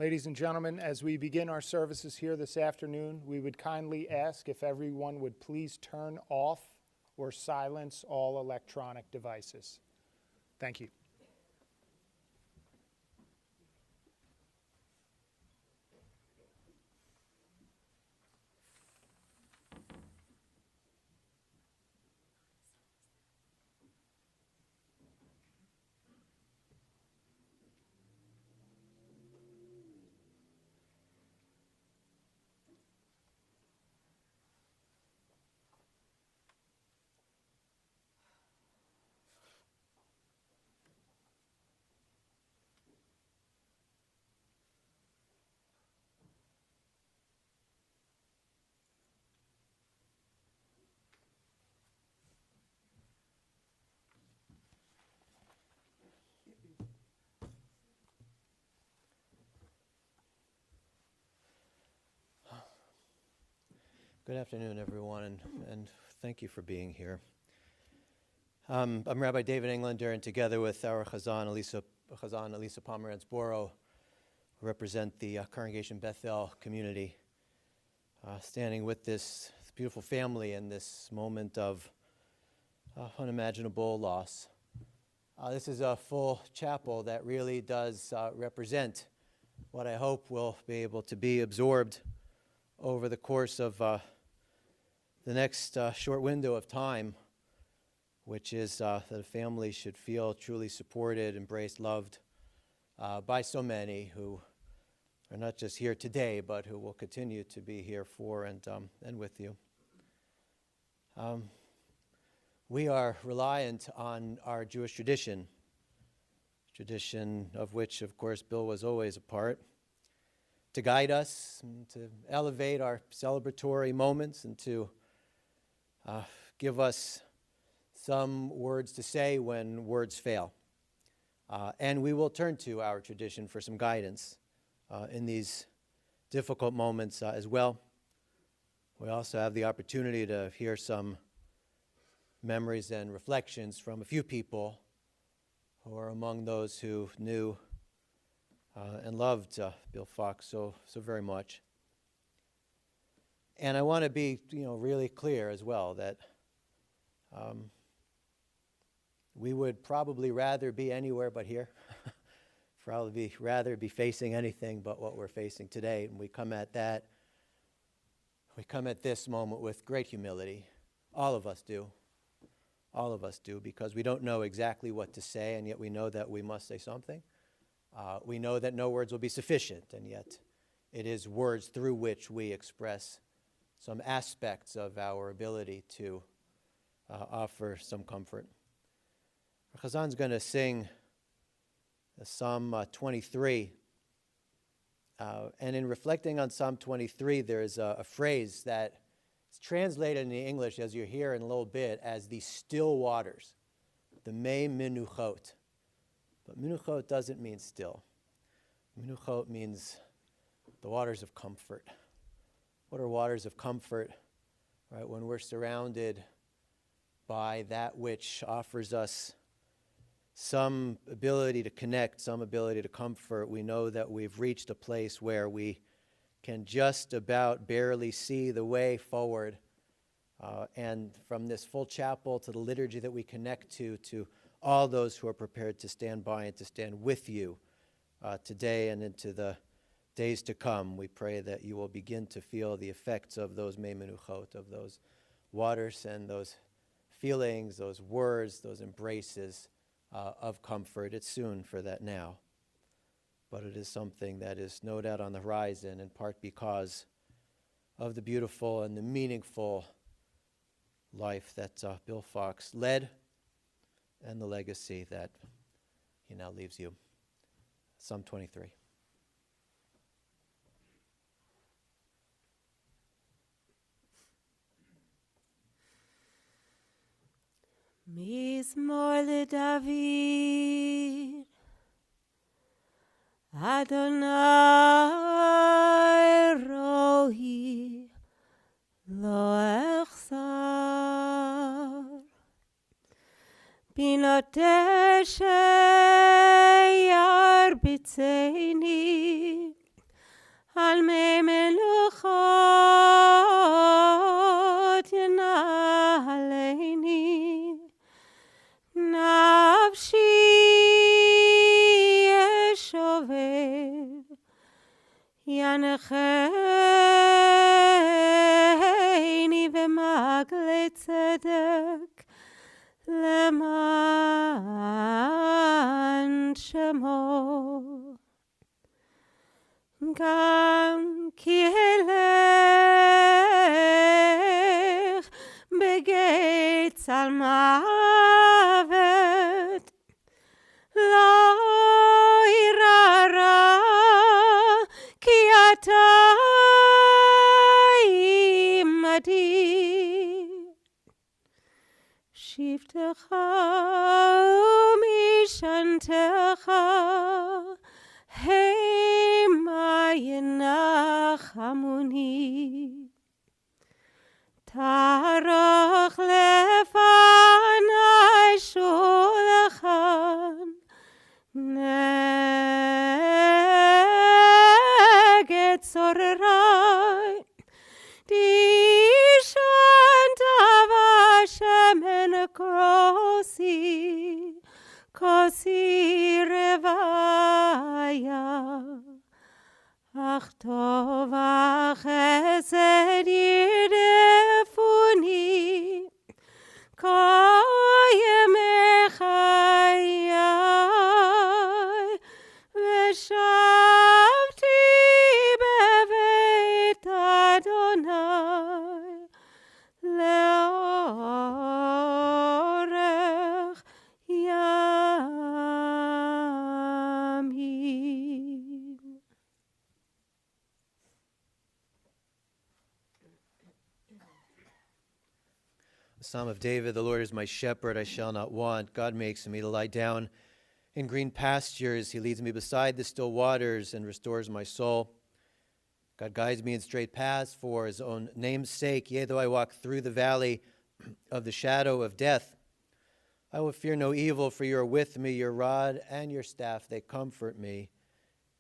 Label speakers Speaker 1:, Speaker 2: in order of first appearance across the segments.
Speaker 1: Ladies and gentlemen, as we begin our services here this afternoon, we would kindly ask if everyone would please turn off or silence all electronic devices. Thank you.
Speaker 2: Good afternoon, everyone, and thank you for being here. I'm Rabbi David Englander, and together with our Chazan, Elisa Pomerantz-Boro, who represent the Congregation Bethel community, standing with this beautiful family in this moment of unimaginable loss. This is a full chapel that really does represent what I hope will be able to be absorbed over the course of the next short window of time, which is that a family should feel truly supported, embraced, loved by so many who are not just here today, but who will continue to be here for and with you. We are reliant on our Jewish tradition of which, of course, Bill was always a part, to guide us, and to elevate our celebratory moments, and to give us some words to say when words fail. And we will turn to our tradition for some guidance in these difficult moments as well. We also have the opportunity to hear some memories and reflections from a few people who are among those who knew and loved Bill Fox so very much. And I want to be, really clear as well that we would probably rather be anywhere but here. Rather be facing anything but what we're facing today. And we come at this moment with great humility. All of us do. All of us do, because we don't know exactly what to say, and yet we know that we must say something. We know that no words will be sufficient, and yet it is words through which we express some aspects of our ability to offer some comfort. Chazan's going to sing Psalm 23. And in reflecting on Psalm 23, there is a phrase that is translated in the English, as you hear in a little bit, as the still waters, the Mei Menuchot. But Menuchot doesn't mean still. Menuchot means the waters of comfort. What are waters of comfort? Right, when we're surrounded by that which offers us some ability to connect, some ability to comfort, we know that we've reached a place where we can just about barely see the way forward. And from this full chapel to the liturgy that we connect to all those who are prepared to stand by and to stand with you today and into the days to come, we pray that you will begin to feel the effects of those Mei Menuchot, of those waters and those feelings, those words, those embraces of comfort. It's soon for that now, but it is something that is no doubt on the horizon, in part because of the beautiful and the meaningful life that Bill Fox led and the legacy that he now leaves you. Psalm 23.
Speaker 3: Mizmor LeDavid, Adonai rohi lo echsar, binoteh sheyarbitzeni על מי מלוכות ינהלני, נפשי ישובב, ינחני במעגלי צדק, למען שמו. גם כי אלך בגיא צל מוות, לא אירא רע, כי אתה עמדי. שבטך ומשענתך המה ינחמוני. תערוך לפני שולחן נגד צורריי, דשנת בשמן כוסי רוויה. אך טוב החסד ירדפוני כל ימי חיי, ושבתי בבית אדוני לאורך ימים.
Speaker 2: Psalm of David, the Lord is my shepherd, I shall not want. God makes me to lie down in green pastures. He leads me beside the still waters and restores my soul. God guides me in straight paths for his own name's sake. Yea, though I walk through the valley of the shadow of death, I will fear no evil, for you are with me. Your rod and your staff, they comfort me.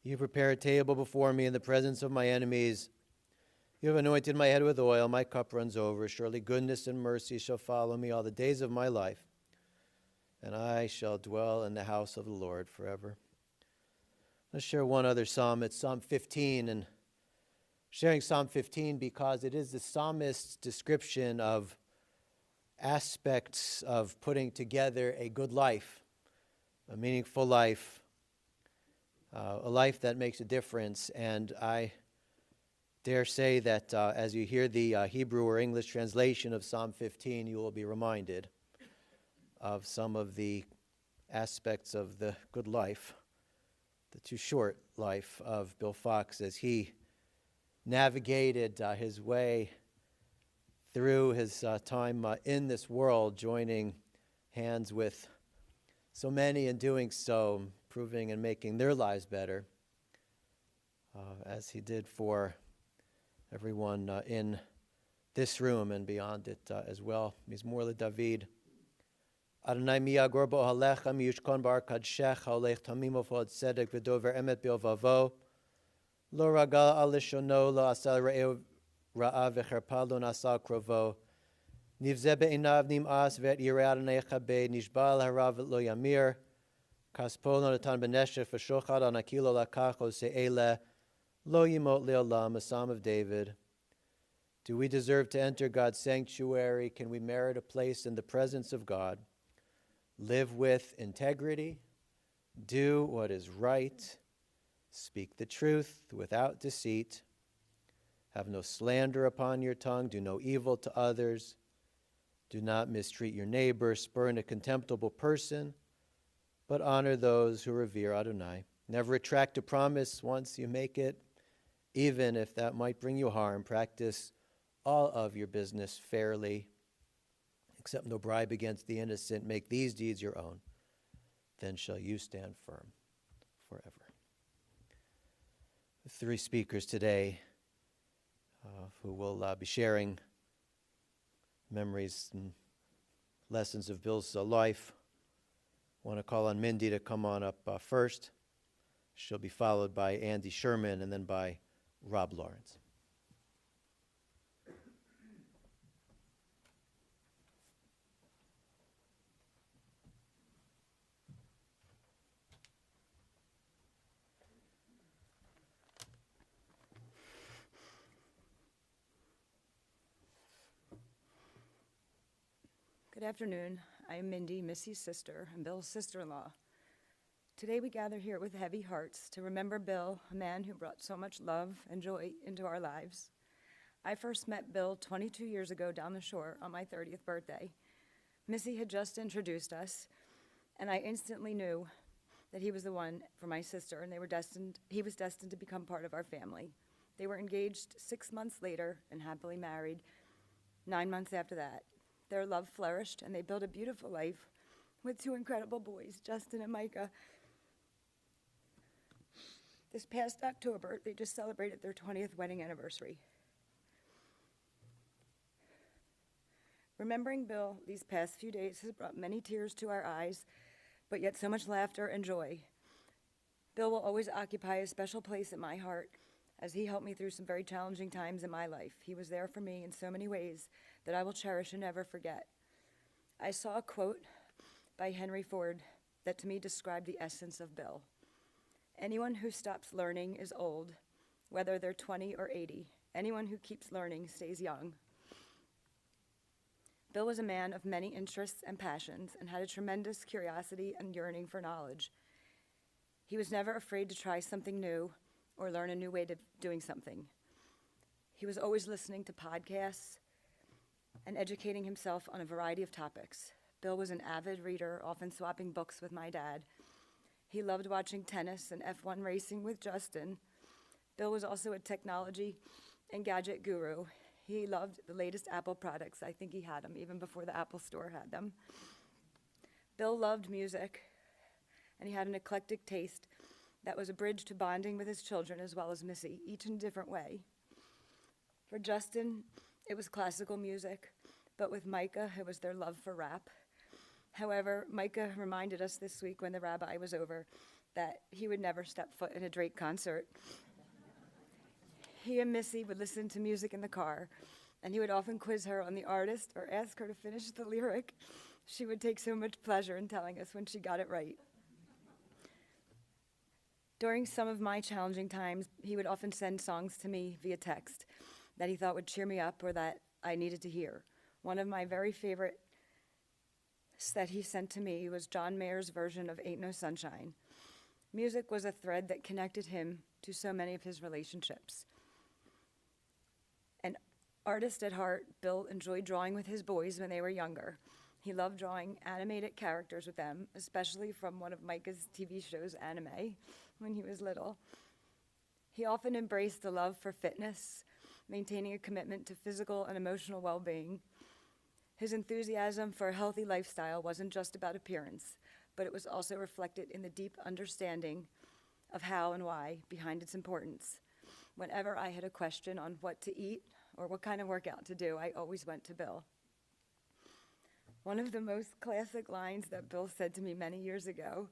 Speaker 2: You prepare a table before me in the presence of my enemies. You have anointed my head with oil, my cup runs over. Surely goodness and mercy shall follow me all the days of my life, and I shall dwell in the house of the Lord forever. Let's share one other psalm. It's Psalm 15, and sharing Psalm 15 because it is the psalmist's description of aspects of putting together a good life, a meaningful life, a life that makes a difference. And I dare say that as you hear the Hebrew or English translation of Psalm 15, you will be reminded of some of the aspects of the good life, the too short life of Bill Fox as he navigated his way through his time in this world, joining hands with so many in doing so, improving and making their lives better, as he did for everyone in this room and beyond it as well. Mizmor LeDavid. Adonai mi yagor bo'alecha mi yushkon bar kadshecha olech tamim ufod tzedek v'dover emet b'ovavo lo ragal al lishono lo asal re'eu ra'a v'cherpa lo nasal krovo nivze be'inav nim'as ve'et yirei Adonai chabed nishba al harav lo yamir kaspo lo natan b'neshef v'shochad al nakilo lakach o se'ele Lo yimot le'olam, a Psalm of David. Do we deserve to enter God's sanctuary? Can we merit a place in the presence of God? Live with integrity, do what is right, speak the truth without deceit, have no slander upon your tongue, do no evil to others, do not mistreat your neighbor, spurn a contemptible person, but honor those who revere Adonai. Never retract a promise once you make it, even if that might bring you harm. Practice all of your business fairly. Accept no bribe against the innocent. Make these deeds your own. Then shall you stand firm forever. The three speakers today who will be sharing memories and lessons of Bill's life. I want to call on Mindy to come on up first. She'll be followed by Andy Sherman and then by Rob Lawrence.
Speaker 4: Good afternoon. I'm Mindy, Missy's sister, and Bill's sister-in-law. Today we gather here with heavy hearts to remember Bill, a man who brought so much love and joy into our lives. I first met Bill 22 years ago down the shore on my 30th birthday. Missy had just introduced us, and I instantly knew that he was the one for my sister, and he was destined to become part of our family. They were engaged 6 months later and happily married 9 months after that. Their love flourished, and they built a beautiful life with 2 incredible boys, Justin and Micah. This past October, they just celebrated their 20th wedding anniversary. Remembering Bill these past few days has brought many tears to our eyes, but yet so much laughter and joy. Bill will always occupy a special place in my heart, as he helped me through some very challenging times in my life. He was there for me in so many ways that I will cherish and never forget. I saw a quote by Henry Ford that to me described the essence of Bill. Anyone who stops learning is old, whether they're 20 or 80. Anyone who keeps learning stays young. Bill was a man of many interests and passions and had a tremendous curiosity and yearning for knowledge. He was never afraid to try something new or learn a new way of doing something. He was always listening to podcasts and educating himself on a variety of topics. Bill was an avid reader, often swapping books with my dad. He loved watching tennis and F1 racing with Justin. Bill was also a technology and gadget guru. He loved the latest Apple products. I think he had them even before the Apple Store had them. Bill loved music, and he had an eclectic taste that was a bridge to bonding with his children as well as Missy, each in a different way. For Justin, it was classical music, but with Micah, it was their love for rap. However, Micah reminded us this week when the rabbi was over that he would never step foot in a Drake concert. He and Missy would listen to music in the car, and he would often quiz her on the artist or ask her to finish the lyric. She would take so much pleasure in telling us when she got it right. During some of my challenging times, he would often send songs to me via text that he thought would cheer me up or that I needed to hear. One of my very favorite that he sent to me was John Mayer's version of Ain't No Sunshine. Music was a thread that connected him to so many of his relationships. An artist at heart, Bill enjoyed drawing with his boys when they were younger. He loved drawing animated characters with them, especially from one of Micah's TV shows, Anime, when he was little. He often embraced the love for fitness, maintaining a commitment to physical and emotional well-being. His enthusiasm for a healthy lifestyle wasn't just about appearance, but it was also reflected in the deep understanding of how and why behind its importance. Whenever I had a question on what to eat or what kind of workout to do, I always went to Bill. One of the most classic lines that Bill said to me many years ago,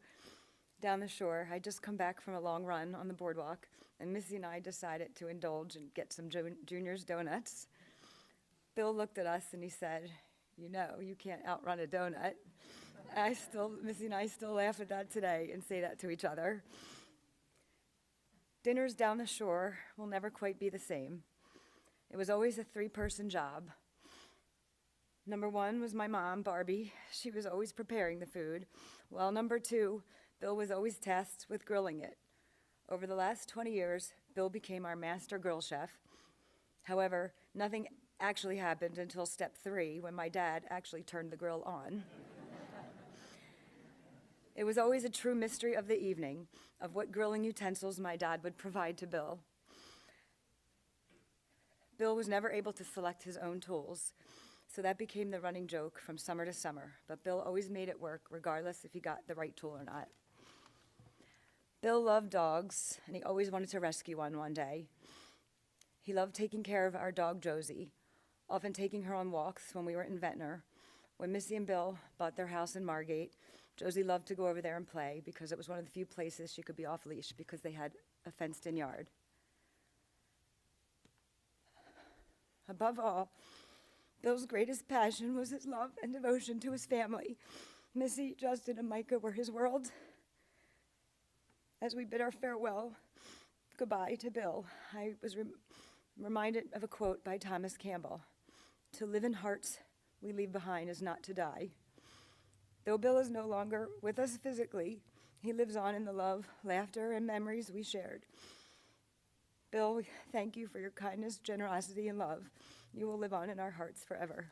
Speaker 4: down the shore, I'd just come back from a long run on the boardwalk, and Missy and I decided to indulge and get some Junior's donuts. Bill looked at us and he said, "You know, you can't outrun a donut." Missy and I still laugh at that today and say that to each other. Dinners down the shore will never quite be the same. It was always a 3-person job. Number 1 was my mom, Barbie. She was always preparing the food, while number 2, Bill was always tasked with grilling it. Over the last 20 years, Bill became our master grill chef. However, nothing actually happened until step 3, when my dad actually turned the grill on. It was always a true mystery of the evening of what grilling utensils my dad would provide to Bill. Bill was never able to select his own tools, so that became the running joke from summer to summer, but Bill always made it work regardless if he got the right tool or not. Bill loved dogs, and he always wanted to rescue one day. He loved taking care of our dog Josie, often taking her on walks when we were in Ventnor. When Missy and Bill bought their house in Margate, Josie loved to go over there and play because it was one of the few places she could be off leash because they had a fenced-in yard. Above all, Bill's greatest passion was his love and devotion to his family. Missy, Justin, and Micah were his world. As we bid our farewell goodbye to Bill, I was reminded of a quote by Thomas Campbell: "To live in hearts we leave behind is not to die." Though Bill is no longer with us physically, he lives on in the love, laughter, and memories we shared. Bill, thank you for your kindness, generosity, and love. You will live on in our hearts forever.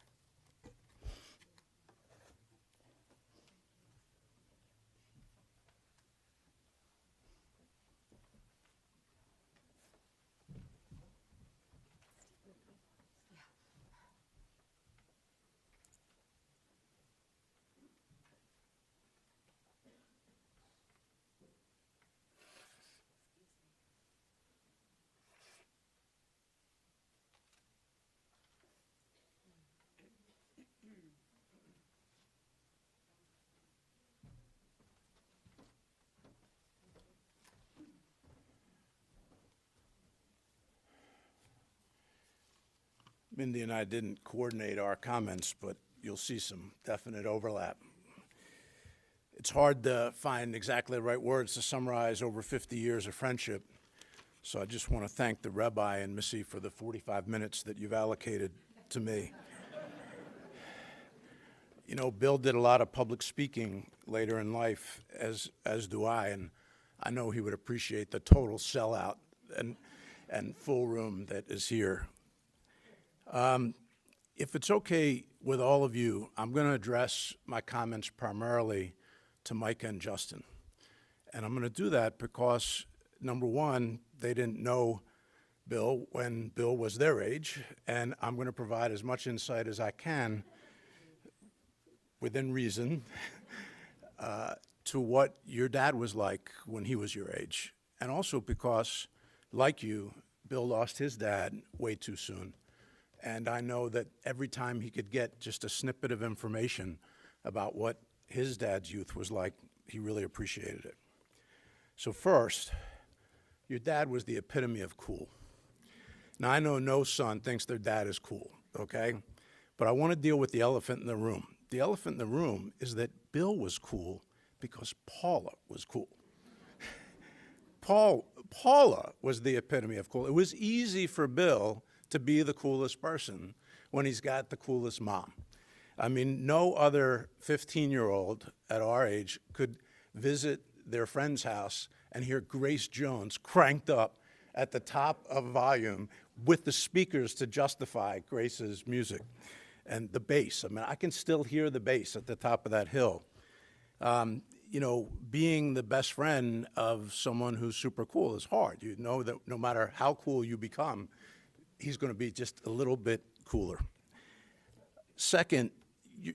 Speaker 5: Mindy and I didn't coordinate our comments, but you'll see some definite overlap. It's hard to find exactly the right words to summarize over 50 years of friendship, so I just want to thank the Rabbi and Missy for the 45 minutes that you've allocated to me. You know, Bill did a lot of public speaking later in life, as do I, and I know he would appreciate the total sellout and full room that is here. If it's okay with all of you, I'm going to address my comments primarily to Micah and Justin. And I'm going to do that because, number one, they didn't know Bill when Bill was their age, and I'm going to provide as much insight as I can, within reason, to what your dad was like when he was your age. And also because, like you, Bill lost his dad way too soon. And I know that every time he could get just a snippet of information about what his dad's youth was like, he really appreciated it. So first, your dad was the epitome of cool. Now, I know no son thinks their dad is cool, okay? But I want to deal with the elephant in the room. The elephant in the room is that Bill was cool because Paula was cool. Paula was the epitome of cool. It was easy for Bill to be the coolest person when he's got the coolest mom. I mean, no other 15-year-old at our age could visit their friend's house and hear Grace Jones cranked up at the top of volume with the speakers to justify Grace's music and the bass. I mean, I can still hear the bass at the top of that hill. You know, being the best friend of someone who's super cool is hard. You know that no matter how cool you become, he's going to be just a little bit cooler. Second,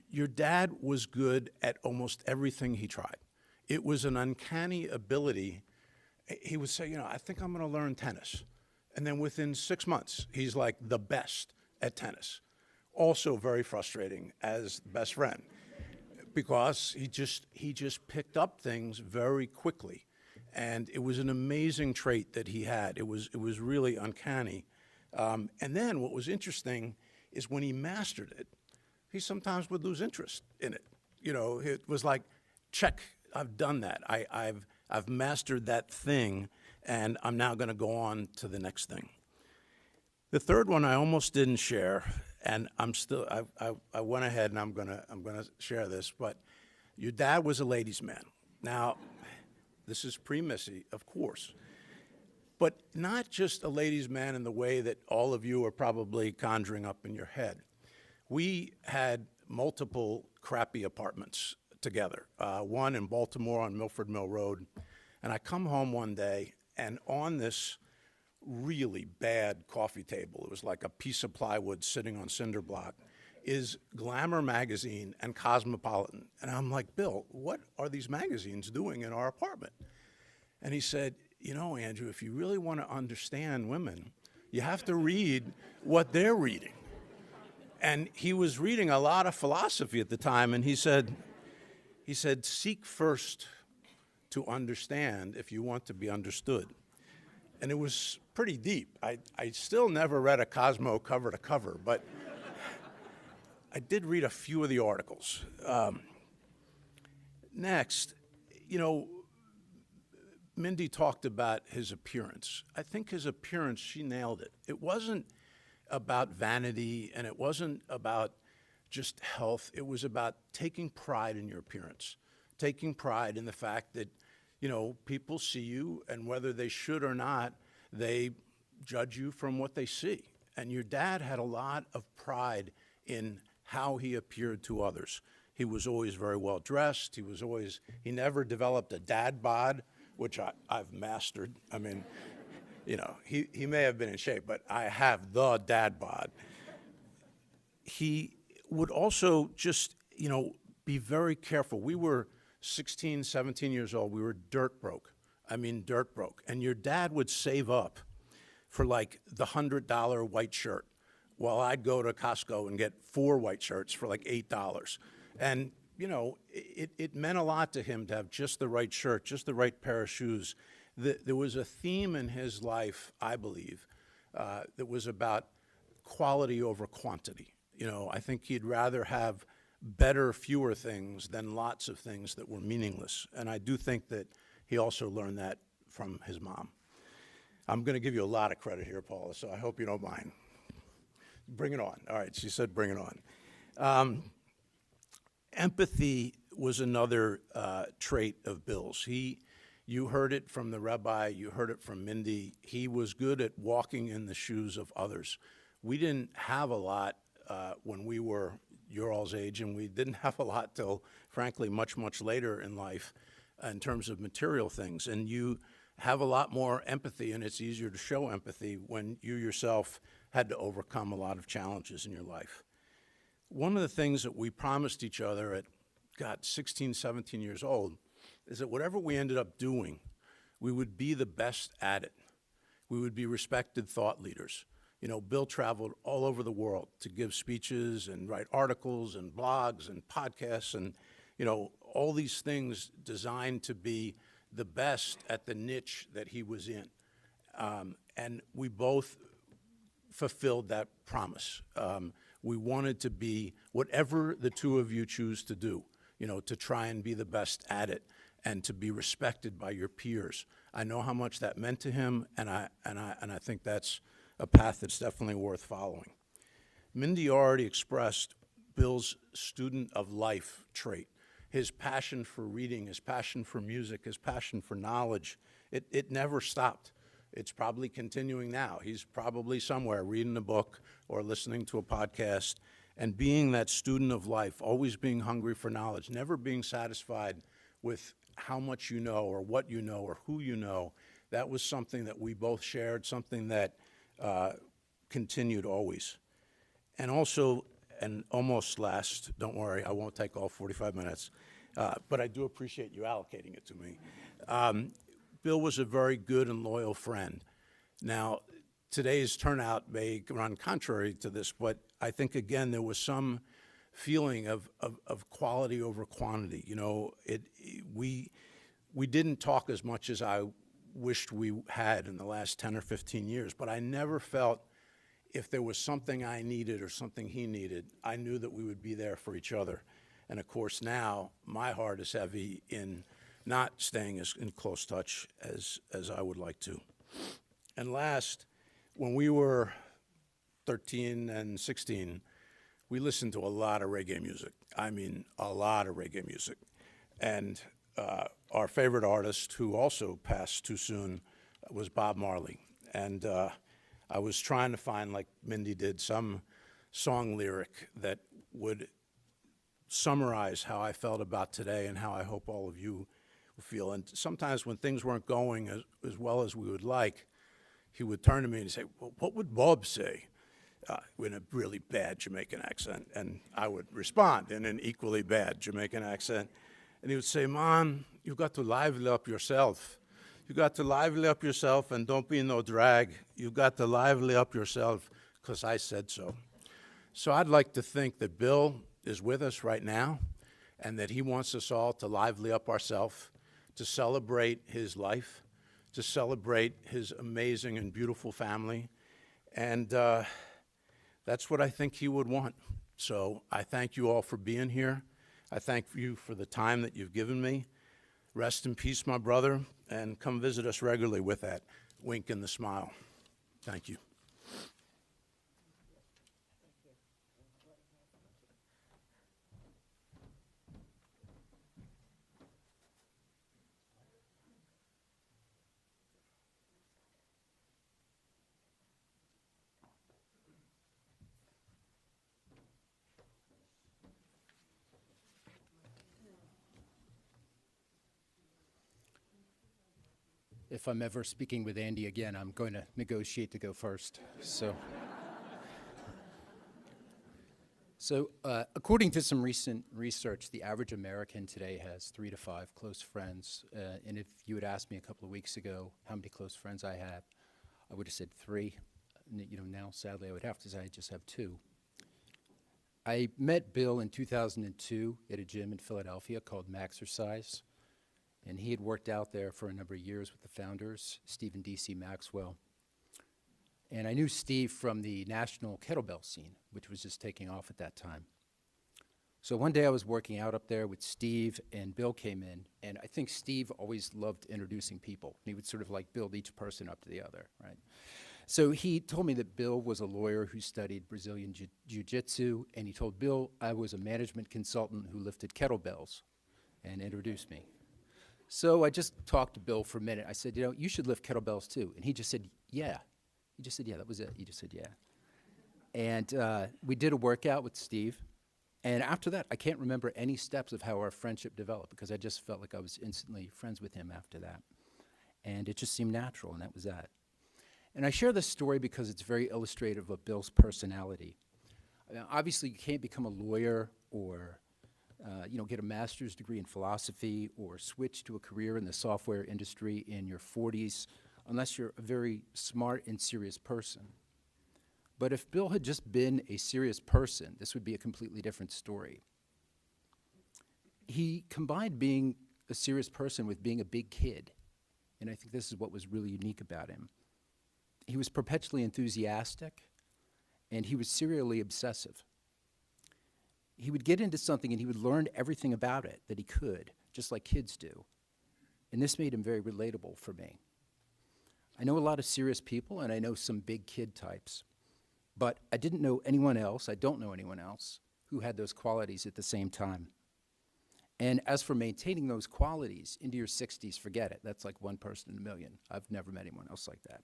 Speaker 5: your dad was good at almost everything he tried. It was an uncanny ability. He would say, you know, I think I'm going to learn tennis. And then within 6 months, he's like the best at tennis. Also very frustrating as best friend because he just picked up things very quickly. And it was an amazing trait that he had. It was really uncanny. And then what was interesting is when he mastered it, he sometimes would lose interest in it. You know, it was like, check, I've done that. I've mastered that thing, and I'm now going to go on to the next thing. The third one I almost didn't share, and I went ahead and I'm gonna share this, but your dad was a ladies' man. Now, this is pre-Missy, of course. But not just a ladies' man in the way that all of you are probably conjuring up in your head. We had multiple crappy apartments together, one in Baltimore on Milford Mill Road. And I come home one day, and on this really bad coffee table, it was like a piece of plywood sitting on cinder block, is Glamour magazine and Cosmopolitan. And I'm like, Bill, what are these magazines doing in our apartment? And he said, you know, Andrew, if you really want to understand women, you have to read what they're reading. And he was reading a lot of philosophy at the time, and he said, seek first to understand if you want to be understood. and it was pretty deep. I still never read a Cosmo cover to cover, but I did read a few of the articles. Next, you know, Mindy talked about his appearance. I think his appearance, she nailed it. It wasn't about vanity, and it wasn't about just health. It was about taking pride in your appearance, taking pride in the fact that, you know, people see you, and whether they should or not, they judge you from what they see. And your dad had a lot of pride in how he appeared to others. He was always very well dressed. He never developed a dad bod, which I've mastered. I mean, you know, he may have been in shape, but I have the dad bod. He would also just, you know, be very careful. We were 16, 17 years old. We were dirt broke. I mean, dirt broke. And your dad would save up for like the $100 white shirt, while I'd go to Costco and get 4 white shirts for like $8. And, you know, it meant a lot to him to have just the right shirt, just the right pair of shoes. There was a theme in his life, I believe, that was about quality over quantity. You know, I think he'd rather have better, fewer things than lots of things that were meaningless. And I do think that he also learned that from his mom. I'm going to give you a lot of credit here, Paula, so I hope you don't mind. Bring it on. All right, she said bring it on. Empathy was another trait of Bill's. You heard it from the rabbi, you heard it from Mindy. He was good at walking in the shoes of others. We didn't have a lot when we were your all's age, and we didn't have a lot till, frankly, much, much later in life in terms of material things. And you have a lot more empathy, and it's easier to show empathy when you yourself had to overcome a lot of challenges in your life. One of the things that we promised each other at, 16, 17 years old, is that whatever we ended up doing, we would be the best at it. We would be respected thought leaders. You know, Bill traveled all over the world to give speeches and write articles and blogs and podcasts and, you know, all these things designed to be the best at the niche that he was in. And we both fulfilled that promise. We wanted to be whatever the two of you choose to do, you know, to try and be the best at it and to be respected by your peers. I know how much that meant to him, and I think that's a path that's definitely worth following. Mindy already expressed Bill's student of life trait, his passion for reading, his passion for music, his passion for knowledge. It never stopped. It's probably continuing now. He's probably somewhere reading a book or listening to a podcast, and being that student of life, always being hungry for knowledge, never being satisfied with how much you know or what you know or who you know. That was something that we both shared, something that continued always. And also, and almost last, don't worry, I won't take all 45 minutes, but I do appreciate you allocating it to me. Bill was a very good and loyal friend. Now, today's turnout may run contrary to this, but I think, again, there was some feeling of quality over quantity. You know, we didn't talk as much as I wished we had in the last 10 or 15 years, but I never felt if there was something I needed or something he needed, I knew that we would be there for each other. And of course now, my heart is heavy in not staying as in close touch as I would like to. And last, when we were 13 and 16, we listened to a lot of reggae music. I mean, a lot of reggae music. And our favorite artist, who also passed too soon, was Bob Marley. And I was trying to find, like Mindy did, some song lyric that would summarize how I felt about today and how I hope all of you feel. And sometimes when things weren't going as well as we would like, he would turn to me and say, well, what would Bob say? In a really bad Jamaican accent. And I would respond in an equally bad Jamaican accent. And he would say, Mom, you've got to lively up yourself. You got to lively up yourself and don't be no drag. You've got to lively up yourself because I said so. So I'd like to think that Bill is with us right now and that he wants us all to lively up ourselves, to celebrate his life, to celebrate his amazing and beautiful family. And that's what I think he would want. So I thank you all for being here. I thank you for the time that you've given me. Rest in peace, my brother, and come visit us regularly with that wink and the smile. Thank you.
Speaker 6: If I'm ever speaking with Andy again, I'm going to negotiate to go first. So according to some recent research, the average American today has 3 to 5 close friends. And if you had asked me a couple of weeks ago how many close friends I had, I would have said 3. Now, sadly, I would have to say I just have 2. I met Bill in 2002 at a gym in Philadelphia called Maxercise. And he had worked out there for a number of years with the founders, Steve and D.C. Maxwell. And I knew Steve from the national kettlebell scene, which was just taking off at that time. So one day I was working out up there with Steve, and Bill came in. And I think Steve always loved introducing people. He would sort of like build each person up to the other, right? So he told me that Bill was a lawyer who studied Brazilian Jiu-Jitsu, and he told Bill I was a management consultant who lifted kettlebells, and introduced me. So I just talked to Bill for a minute. I said, you should lift kettlebells too. And he just said, yeah. He just said, yeah, that was it. He just said, yeah. And we did a workout with Steve. And after that, I can't remember any steps of how our friendship developed, because I just felt like I was instantly friends with him after that. And it just seemed natural, and that was that. And I share this story because it's very illustrative of Bill's personality. Obviously, you can't become a lawyer or get a master's degree in philosophy or switch to a career in the software industry in your 40s unless you're a very smart and serious person. But if Bill had just been a serious person, this would be a completely different story. He combined being a serious person with being a big kid, and I think this is what was really unique about him. He was perpetually enthusiastic, and he was serially obsessive. He would get into something and he would learn everything about it that he could, just like kids do. And this made him very relatable for me. I know a lot of serious people, and I know some big kid types, but I didn't know anyone else, I don't know anyone else, who had those qualities at the same time. And as for maintaining those qualities into your 60s, forget it. That's like one person in a million. I've never met anyone else like that.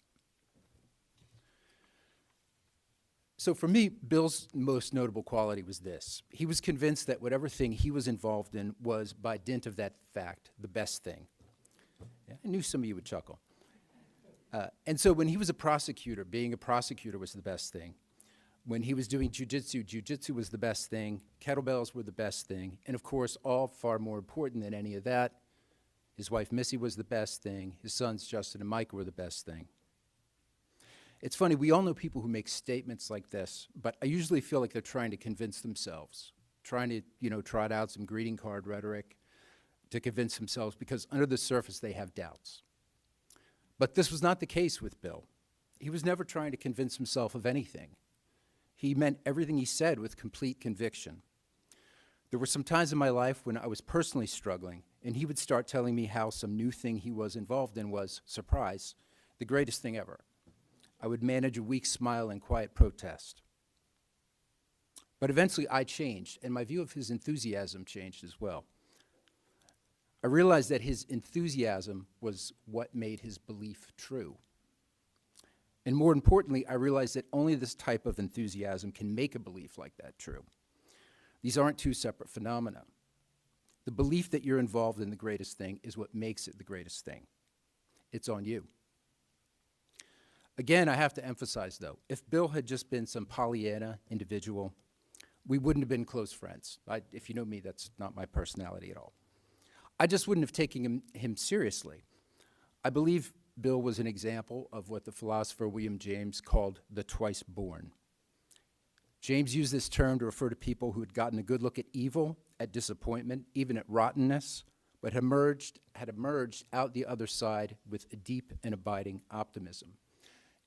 Speaker 6: So for me, Bill's most notable quality was this. He was convinced that whatever thing he was involved in was, by dint of that fact, the best thing. Yeah, I knew some of you would chuckle. And so when he was a prosecutor, being a prosecutor was the best thing. When he was doing jiu-jitsu, jiu-jitsu was the best thing. Kettlebells were the best thing. And of course, all far more important than any of that, his wife Missy was the best thing. His sons Justin and Mike were the best thing. It's funny, we all know people who make statements like this, but I usually feel like they're trying to convince themselves, trying to, trot out some greeting card rhetoric to convince themselves, because under the surface they have doubts. But this was not the case with Bill. He was never trying to convince himself of anything. He meant everything he said with complete conviction. There were some times in my life when I was personally struggling, and he would start telling me how some new thing he was involved in was, surprise, the greatest thing ever. I would manage a weak smile and quiet protest. But eventually I changed, and my view of his enthusiasm changed as well. I realized that his enthusiasm was what made his belief true. And more importantly, I realized that only this type of enthusiasm can make a belief like that true. These aren't two separate phenomena. The belief that you're involved in the greatest thing is what makes it the greatest thing. It's on you. Again, I have to emphasize, though, if Bill had just been some Pollyanna individual, we wouldn't have been close friends. If you know me, that's not my personality at all. I just wouldn't have taken him seriously. I believe Bill was an example of what the philosopher William James called the twice born. James used this term to refer to people who had gotten a good look at evil, at disappointment, even at rottenness, but had emerged out the other side with a deep and abiding optimism.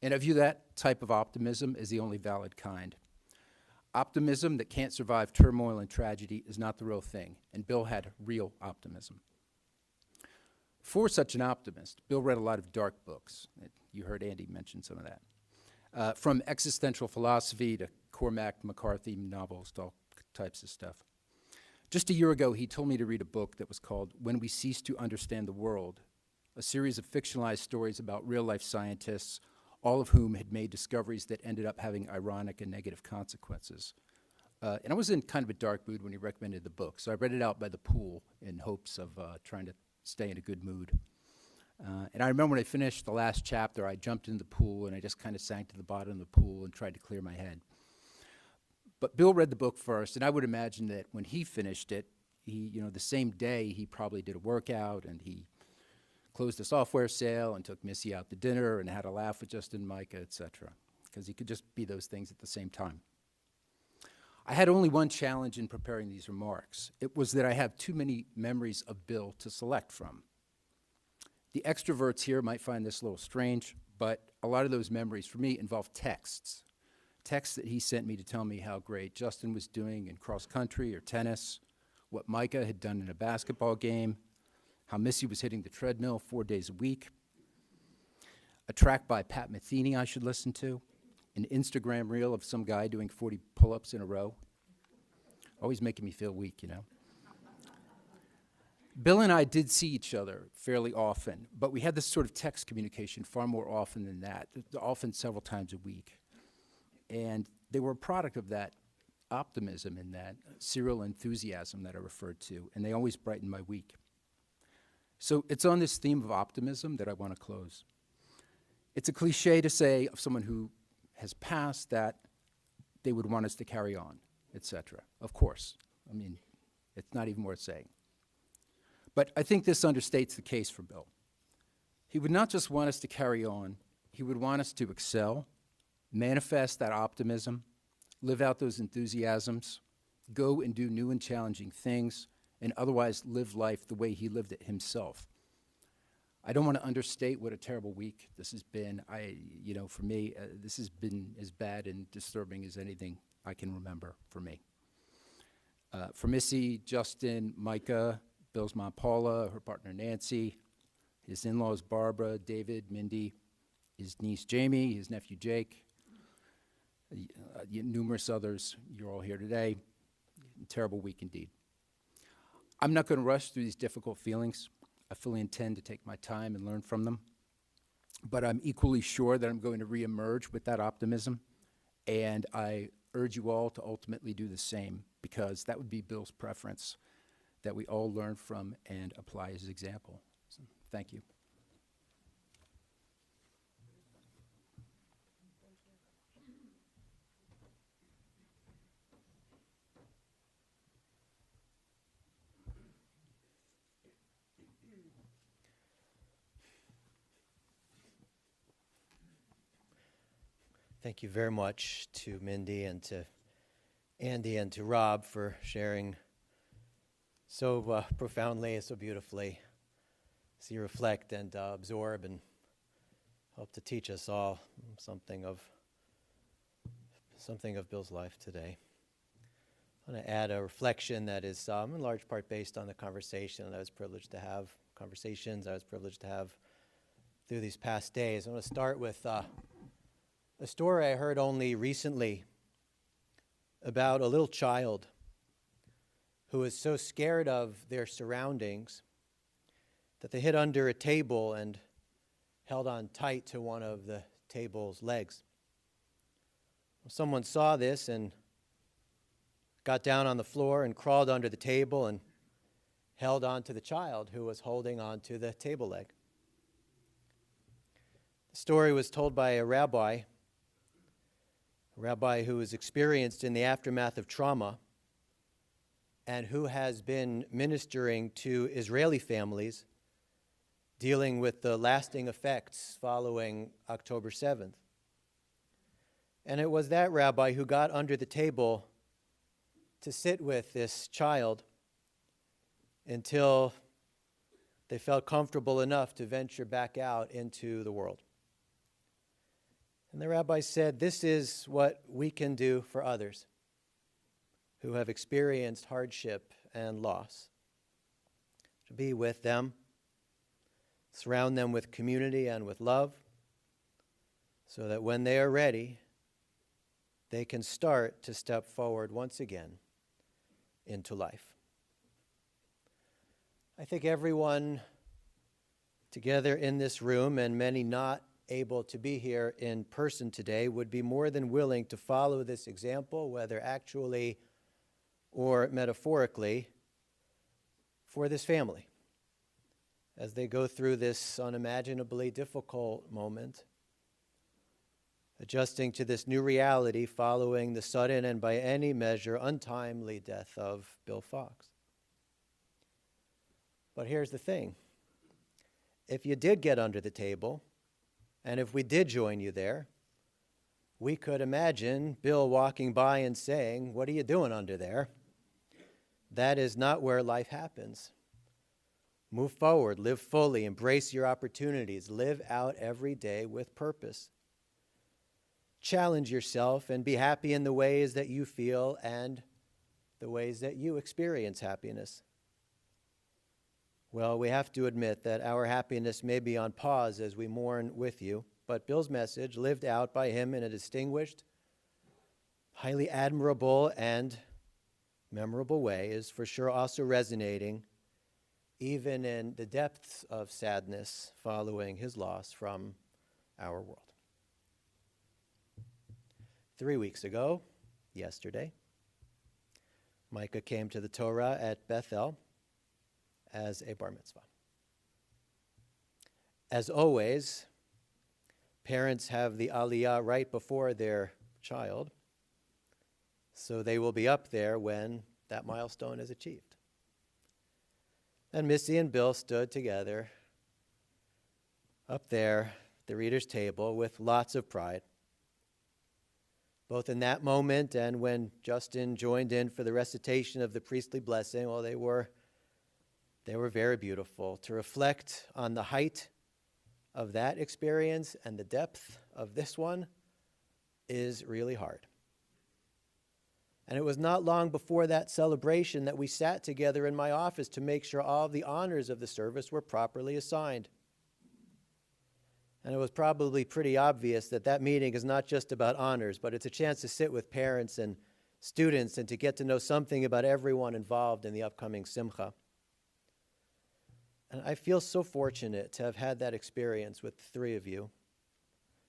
Speaker 6: And I view that type of optimism as the only valid kind. Optimism that can't survive turmoil and tragedy is not the real thing, and Bill had real optimism. For such an optimist, Bill read a lot of dark books. You heard Andy mention some of that. From existential philosophy to Cormac McCarthy novels to all types of stuff. Just a year ago, he told me to read a book that was called When We Cease to Understand the World, a series of fictionalized stories about real-life scientists, all of whom had made discoveries that ended up having ironic and negative consequences. And I was in kind of a dark mood when he recommended the book, so I read it out by the pool in hopes of trying to stay in a good mood. And I remember when I finished the last chapter, I jumped in the pool and I just kind of sank to the bottom of the pool and tried to clear my head. But Bill read the book first, and I would imagine that when he finished it, the same day he probably did a workout and he closed a software sale and took Missy out to dinner and had a laugh with Justin, Micah, etc., because he could just be those things at the same time. I had only one challenge in preparing these remarks. It was that I have too many memories of Bill to select from. The extroverts here might find this a little strange, but a lot of those memories for me involve texts that he sent me to tell me how great Justin was doing in cross country or tennis, what Micah had done in a basketball game, how Missy was hitting the treadmill 4 days a week, a track by Pat Metheny I should listen to, an Instagram reel of some guy doing 40 pull-ups in a row. Always making me feel weak, you know. Bill and I did see each other fairly often, but we had this sort of text communication far more often than that, often several times a week. And they were a product of that optimism and that serial enthusiasm that I referred to, and they always brightened my week. So it's on this theme of optimism that I want to close. It's a cliche to say of someone who has passed that they would want us to carry on, etc. Of course. I mean, it's not even worth saying. But I think this understates the case for Bill. He would not just want us to carry on, he would want us to excel, manifest that optimism, live out those enthusiasms, go and do new and challenging things, and otherwise live life the way he lived it himself. I don't want to understate what a terrible week this has been. For me, this has been as bad and disturbing as anything I can remember for me. For Missy, Justin, Micah, Bill's mom Paula, her partner Nancy, his in-laws Barbara, David, Mindy, his niece Jamie, his nephew Jake, numerous others. You're all here today. Terrible week indeed. I'm not going to rush through these difficult feelings. I fully intend to take my time and learn from them. But I'm equally sure that I'm going to reemerge with that optimism, and I urge you all to ultimately do the same, because that would be Bill's preference, that we all learn from and apply his example. So, thank you.
Speaker 2: Thank you very much to Mindy and to Andy and to Rob for sharing so profoundly and so beautifully as you reflect and absorb and hope to teach us all something of Bill's life today. I want to add a reflection that is in large part based on the conversation that I was privileged to have, through these past days. I want to start with a story I heard only recently about a little child who was so scared of their surroundings that they hid under a table and held on tight to one of the table's legs. Someone saw this and got down on the floor and crawled under the table and held on to the child who was holding on to the table leg. The story was told by a rabbi who was experienced in the aftermath of trauma and who has been ministering to Israeli families dealing with the lasting effects following October 7th. And it was that rabbi who got under the table to sit with this child until they felt comfortable enough to venture back out into the world. And the rabbi said, this is what we can do for others who have experienced hardship and loss. To be with them, surround them with community and with love, so that when they are ready, they can start to step forward once again into life. I think everyone together in this room, and many not able to be here in person today, would be more than willing to follow this example, whether actually or metaphorically, for this family as they go through this unimaginably difficult moment, adjusting to this new reality following the sudden and by any measure untimely death of Bill Fox. But here's the thing. If you did get under the table, and if we did join you there, we could imagine Bill walking by and saying, "What are you doing under there?" That is not where life happens. Move forward, live fully, embrace your opportunities, live out every day with purpose. Challenge yourself and be happy in the ways that you feel and the ways that you experience happiness. Well, we have to admit that our happiness may be on pause as we mourn with you, but Bill's message, lived out by him in a distinguished, highly admirable, and memorable way, is for sure also resonating even in the depths of sadness following his loss from our world. 3 weeks ago, yesterday, Micah came to the Torah at Bethel as a bar mitzvah. As always, parents have the aliyah right before their child, so they will be up there when that milestone is achieved. And Missy and Bill stood together up there at the reader's table with lots of pride. Both in that moment and when Justin joined in for the recitation of the priestly blessing, well, they were very beautiful. To reflect on the height of that experience and the depth of this one is really hard. And it was not long before that celebration that we sat together in my office to make sure all of the honors of the service were properly assigned. And it was probably pretty obvious that that meeting is not just about honors, but it's a chance to sit with parents and students and to get to know something about everyone involved in the upcoming Simcha. And I feel so fortunate to have had that experience with the three of you,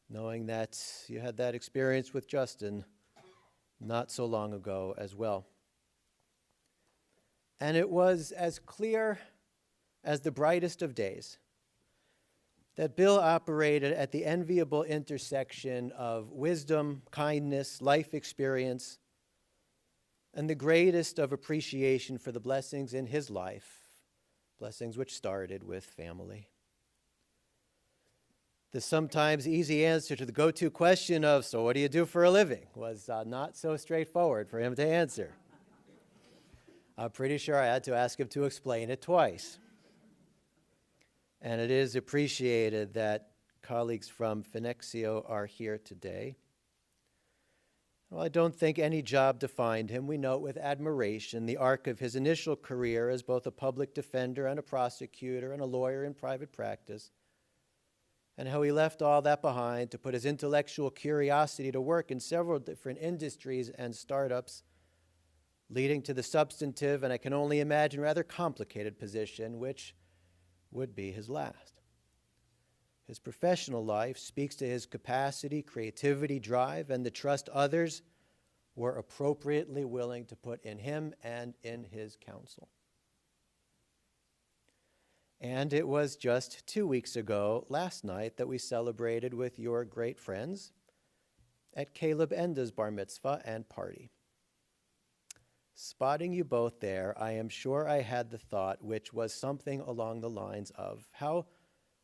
Speaker 2: knowing that you had that experience with Justin not so long ago as well. And it was as clear as the brightest of days that Bill operated at the enviable intersection of wisdom, kindness, life experience, and the greatest of appreciation for the blessings in his life, blessings which started with family. The sometimes easy answer to the go-to question of, so what do you do for a living, was not so straightforward for him to answer. I'm pretty sure I had to ask him to explain it twice. And it is appreciated that colleagues from Finexio are here today. Well, I don't think any job defined him. We note with admiration the arc of his initial career as both a public defender and a prosecutor and a lawyer in private practice, and how he left all that behind to put his intellectual curiosity to work in several different industries and startups, leading to the substantive, and I can only imagine, rather complicated position, which would be his last. His professional life speaks to his capacity, creativity, drive, and the trust others were appropriately willing to put in him and in his counsel. And it was just 2 weeks ago, last night, that we celebrated with your great friends at Caleb Enda's bar mitzvah and party. Spotting you both there, I am sure I had the thought, which was something along the lines of, how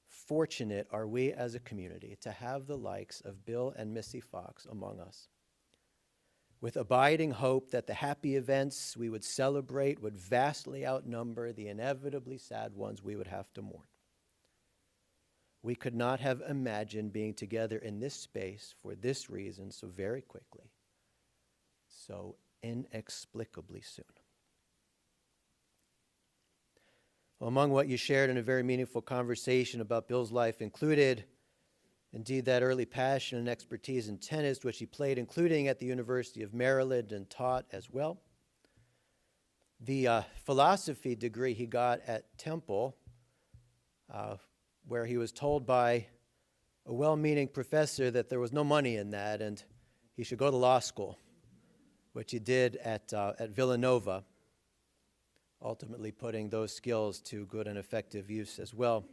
Speaker 2: fortunate are we as a community to have the likes of Bill and Missy Fox among us. with abiding hope that the happy events we would celebrate would vastly outnumber the inevitably sad ones we would have to mourn. We could not have imagined being together in this space for this reason so very quickly, so inexplicably soon. Well, among what you shared in a very meaningful conversation about Bill's life included, indeed, that early passion and expertise in tennis, which he played, including at the University of Maryland and taught as well. The philosophy degree he got at Temple, where he was told by a well-meaning professor that there was no money in that and he should go to law school, which he did at Villanova, ultimately putting those skills to good and effective use as well.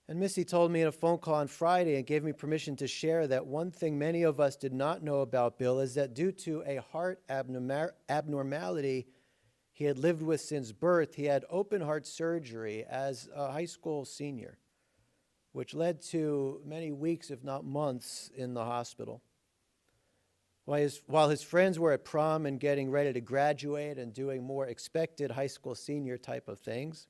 Speaker 2: And Missy told me in a phone call on Friday and gave me permission to share that one thing many of us did not know about Bill is that due to a heart abnormality he had lived with since birth, he had open heart surgery as a high school senior, which led to many weeks, if not months, in the hospital. While his friends were at prom and getting ready to graduate and doing more expected high school senior type of things,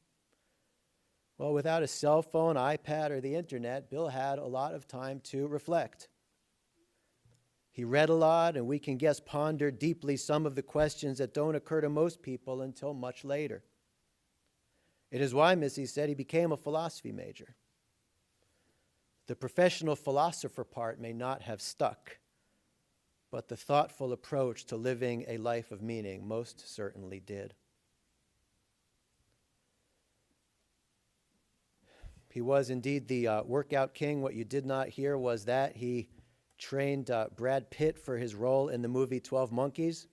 Speaker 2: well, without a cell phone, iPad, or the internet, Bill had a lot of time to reflect. He read a lot, and we can guess pondered deeply some of the questions that don't occur to most people until much later. It is why, Missy said, he became a philosophy major. The professional philosopher part may not have stuck, but the thoughtful approach to living a life of meaning most certainly did. He was indeed the workout king. What you did not hear was that he trained Brad Pitt for his role in the movie 12 Monkeys.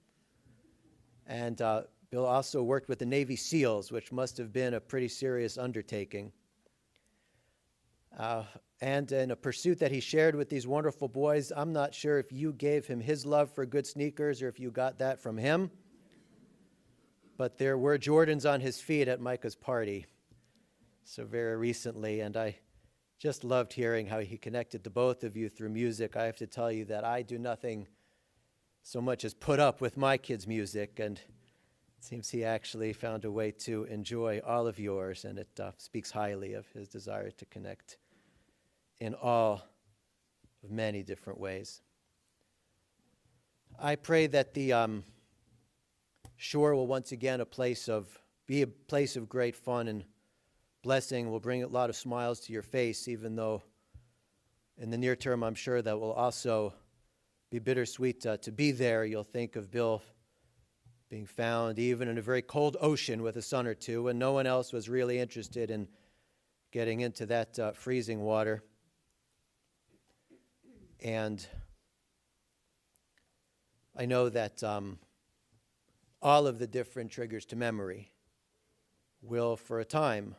Speaker 2: And Bill also worked with the Navy SEALs, which must have been a pretty serious undertaking. And in a pursuit that he shared with these wonderful boys, I'm not sure if you gave him his love for good sneakers or if you got that from him, but there were Jordans on his feet at Micah's party so very recently, and I just loved hearing how he connected to both of you through music. I have to tell you that I do nothing so much as put up with my kids' music, and it seems he actually found a way to enjoy all of yours, and it speaks highly of his desire to connect in all of many different ways. I pray that the shore will once again be a place of great fun and blessing, will bring a lot of smiles to your face, even though in the near term I'm sure that will also be bittersweet to be there. You'll think of Bill being found even in a very cold ocean with a son or two, and no one else was really interested in getting into that freezing water. And I know that all of the different triggers to memory will, for a time,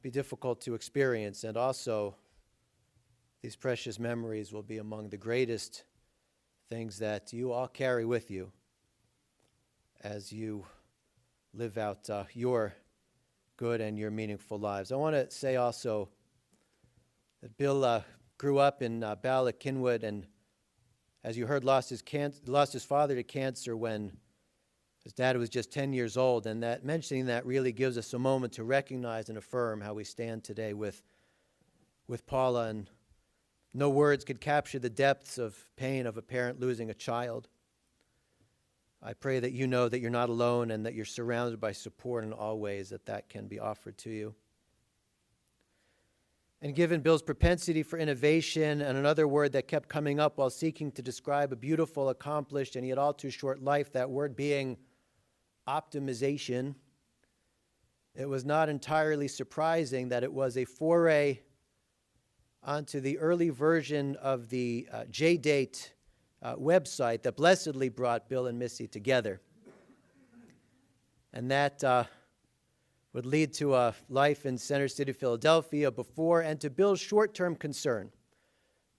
Speaker 2: be difficult to experience, and also these precious memories will be among the greatest things that you all carry with you as you live out your good and your meaningful lives. I want to say also that Bill grew up in Bala-Cynwyd, and as you heard, lost his father to cancer when his dad was just 10 years old, and that mentioning that really gives us a moment to recognize and affirm how we stand today with Paula, and no words could capture the depths of pain of a parent losing a child. I pray that you know that you're not alone and that you're surrounded by support in all ways that can be offered to you. And given Bill's propensity for innovation, and another word that kept coming up while seeking to describe a beautiful, accomplished, and yet all too short life, that word being optimization, it was not entirely surprising that it was a foray onto the early version of the JDate website that blessedly brought Bill and Missy together. And that would lead to a life in Center City, Philadelphia before, and to Bill's short-term concern,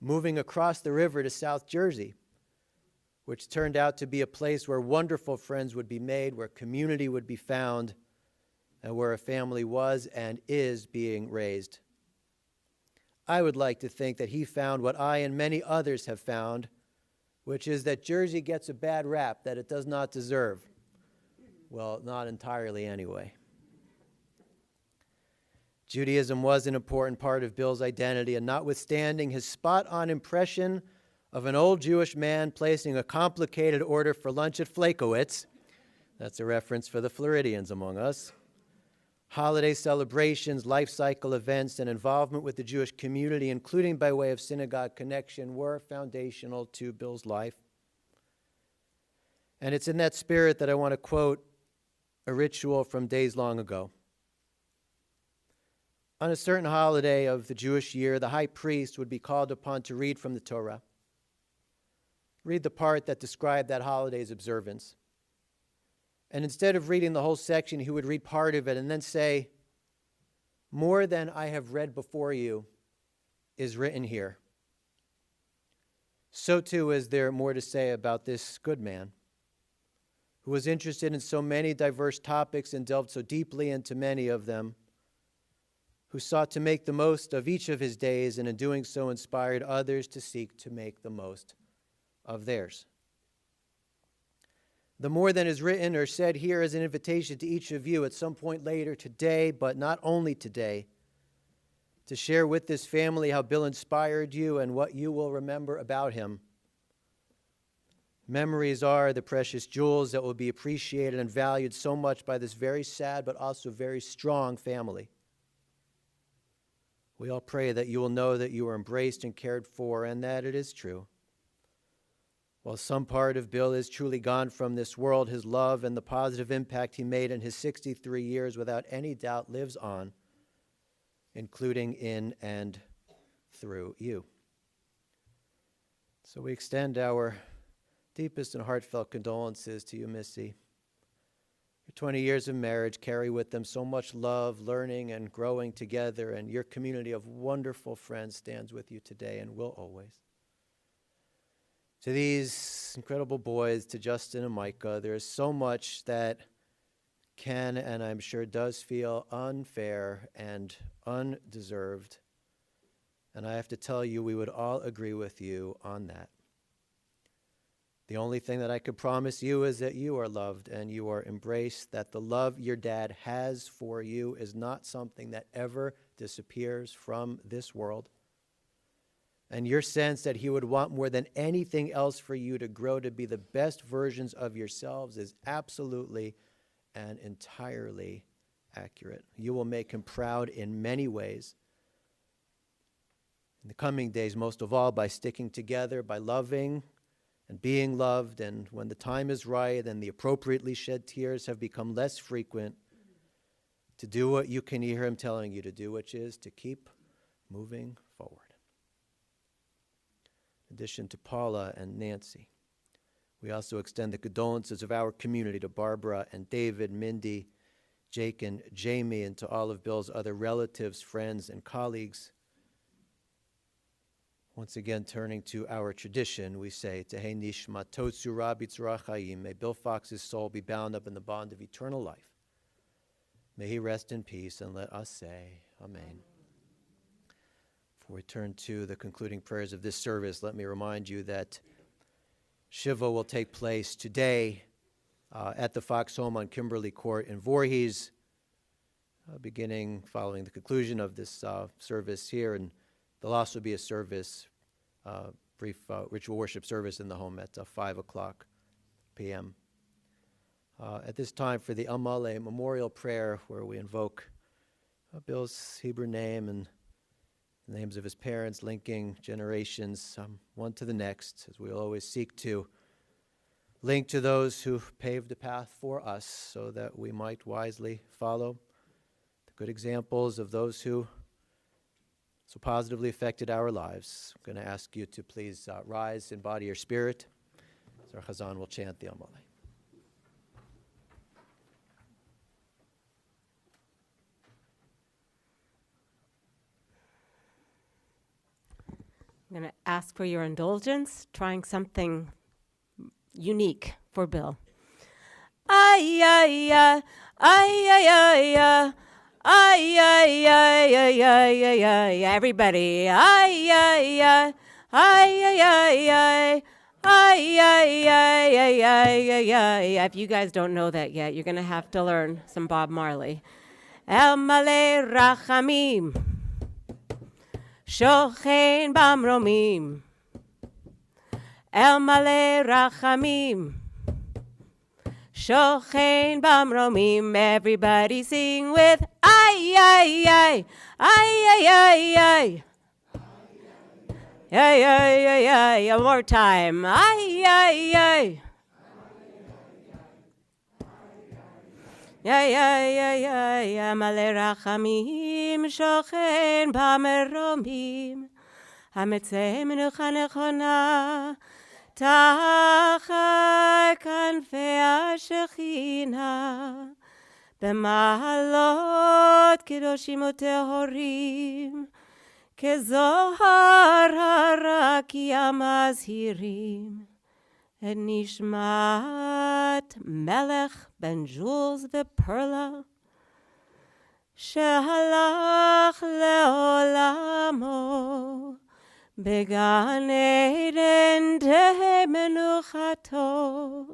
Speaker 2: moving across the river to South Jersey, which turned out to be a place where wonderful friends would be made, where community would be found, and where a family was and is being raised. I would like to think that he found what I and many others have found, which is that Jersey gets a bad rap that it does not deserve. Well, not entirely anyway. Judaism was an important part of Bill's identity, and notwithstanding his spot-on impression of an old Jewish man placing a complicated order for lunch at Flakowitz, that's a reference for the Floridians among us, holiday celebrations, life cycle events, and involvement with the Jewish community, including by way of synagogue connection, were foundational to Bill's life. And it's in that spirit that I want to quote a ritual from days long ago. On a certain holiday of the Jewish year, the high priest would be called upon to read from the Torah. Read the part that described that holiday's observance. And instead of reading the whole section, he would read part of it and then say, "More than I have read before you is written here." So too is there more to say about this good man, who was interested in so many diverse topics and delved so deeply into many of them, who sought to make the most of each of his days, and in doing so inspired others to seek to make the most of theirs. The more than is written or said here is an invitation to each of you at some point later today, but not only today, to share with this family how Bill inspired you and what you will remember about him. Memories are the precious jewels that will be appreciated and valued so much by this very sad but also very strong family. We all pray that you will know that you are embraced and cared for, and that it is true. While some part of Bill is truly gone from this world, his love and the positive impact he made in his 63 years without any doubt lives on, including in and through you. So we extend our deepest and heartfelt condolences to you, Missy. Your 20 years of marriage carry with them so much love, learning, and growing together, and your community of wonderful friends stands with you today and will always. To these incredible boys, to Justin and Micah, there is so much that can, and I'm sure does, feel unfair and undeserved. And I have to tell you, we would all agree with you on that. The only thing that I could promise you is that you are loved and you are embraced, that the love your dad has for you is not something that ever disappears from this world. And your sense that he would want more than anything else for you to grow to be the best versions of yourselves is absolutely and entirely accurate. You will make him proud in many ways. In the coming days, most of all, by sticking together, by loving and being loved, and when the time is right and the appropriately shed tears have become less frequent, to do what you can hear him telling you to do, which is to keep moving forward. In addition to Paula and Nancy, we also extend the condolences of our community to Barbara and David, Mindy, Jake and Jamie, and to all of Bill's other relatives, friends, and colleagues. Once again, turning to our tradition, we say, Tehei nishmat Tzura b'tzura chayim. May Bill Fox's soul be bound up in the bond of eternal life. May he rest in peace, and let us say, Amen. Before we turn to the concluding prayers of this service, let me remind you that Shiva will take place today at the Fox home on Kimberly Court in Voorhees, beginning following the conclusion of this service here, and there'll also be a service, brief ritual worship service in the home at 5 o'clock p.m. At this time for the Amale Memorial Prayer, where we invoke Bill's Hebrew name and the names of his parents, linking generations one to the next, as we'll always seek to link to those who paved the path for us so that we might wisely follow the good examples of those who so positively affected our lives. I'm going to ask you to please rise in body or spirit as our Chazan will chant the Amale.
Speaker 3: I'm going to ask for your indulgence, trying something unique for Bill. Ay, ay, ay, ay, ay, ay, ay. Ay, ay, ay, ay, ay, ay, ay, everybody. Ay, ay, ay, ay, ay, ay, ay. Ay, ay, ay, ay, ay, ay, ay. If you guys don't know that yet, you're going to have to learn some Bob Marley. El Malay Rachamim, Shochen Bamromim. El Malay Rachamim, Shochen Bamromim. Everybody sing with ay, ay, ay, ay, ay, ay, ay. Ay, ay, ay, ay. One more time. Ay, ay, ay. Ay, ay, ay, ay. Amale rachamim shochen b'meromim. Hametzeh menucha nechona tachar kanfei השכינה במעלות קדושים וטהורים כזוהר הרקיע מזהירים את נשמת מלך בן ג'ולס ופרלה שהלך לעולמו בגן עדן תהא מנוחתו.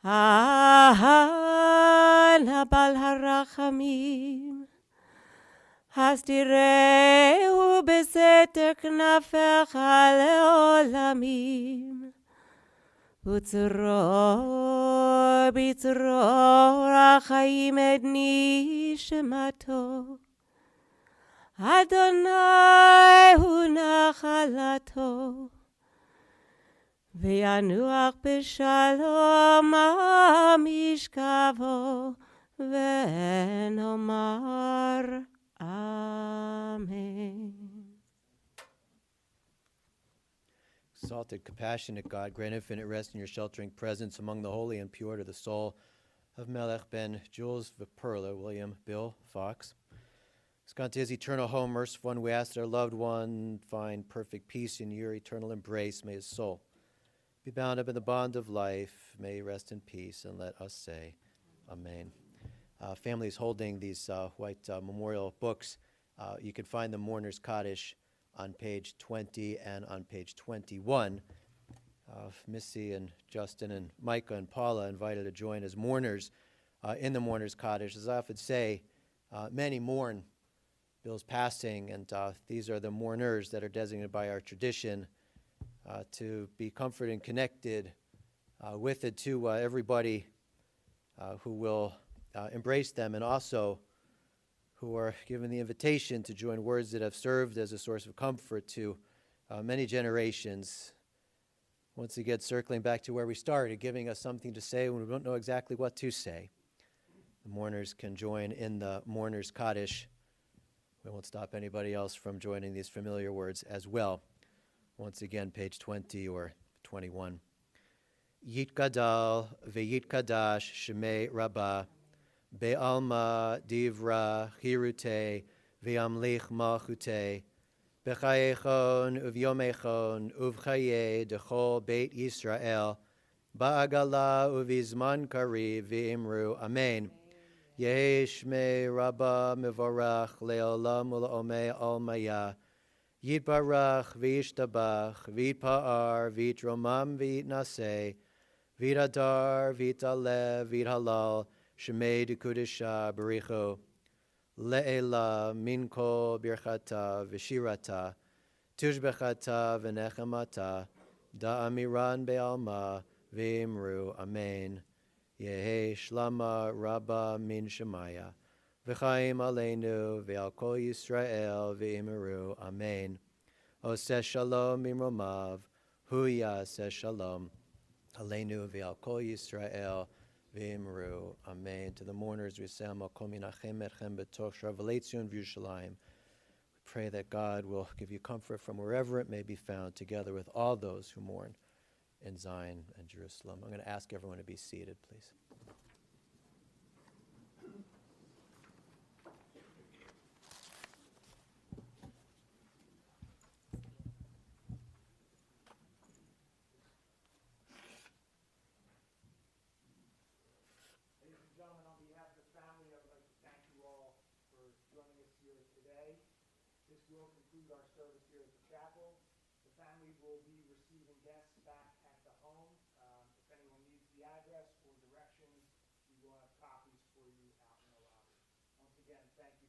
Speaker 3: אהל הבעל הרחמים הסתירהו בסתר כנפיך לעולמים וצרור בצרור החיים את נשמתו. אדוני הוא נחלתו וינוח בשלום משכבו ונאמר Amen.
Speaker 2: Exalted, compassionate God, grant infinite rest in your sheltering presence among the holy and pure to the soul of Melech ben Jules Viperla, William Bill Fox. He's gone to his eternal home, merciful one. We ask that our loved one find perfect peace in your eternal embrace. May his soul be bound up in the bond of life. May he rest in peace, and let us say, Amen. Families holding these white memorial books, you can find the Mourner's Kaddish on page 20 and on page 21. Missy and Justin and Micah and Paula invited to join as mourners in the Mourner's Kaddish. As I often say, many mourn Bill's passing, and these are the mourners that are designated by our tradition to be comforted and connected with it to everybody who will embrace them, and also who are given the invitation to join words that have served as a source of comfort to many generations. Once again, circling back to where we started, giving us something to say when we don't know exactly what to say. The mourners can join in the Mourner's Kaddish. We won't stop anybody else from joining these familiar words as well. Once again, page 20 or 21. Yitgadal ve'yitkadash shemei rabbah be'alma divra chirute ve'amlich malchute b'chayechon uv'yomechon uv'chaye dechol beit Yisrael ba'agala uv'izman kariv ve'imru amen. Yehi shmei rabbah mevorach le'olam u'la'omei almaya Yitbarach v'yishtabach v'yitpa'ar v'yitromam v'yitnaseh v'yitadar v'yitalev v'yithalal shemei dekudesha baricho le'ela min kol birchata v'shirata tushbechata v'nechemata da'amiran be'alma v'imru amen. Yehi shlama rabba min shemaya V'chaim aleinu v'al kol Yisrael v'imiru amen. Oseh shalom imromav hu yaseh shalom aleinu v'al kol Yisrael v'imiru amen. To the mourners we say Makom yinachem etchem b'toch shravei Tzion v'Yerushalayim. We pray that God will give you comfort from wherever it may be found, together with all those who mourn in Zion and Jerusalem. I'm going to ask everyone to be seated, please.
Speaker 1: This will conclude our service here at the chapel. The families will be receiving guests back
Speaker 2: again, thank you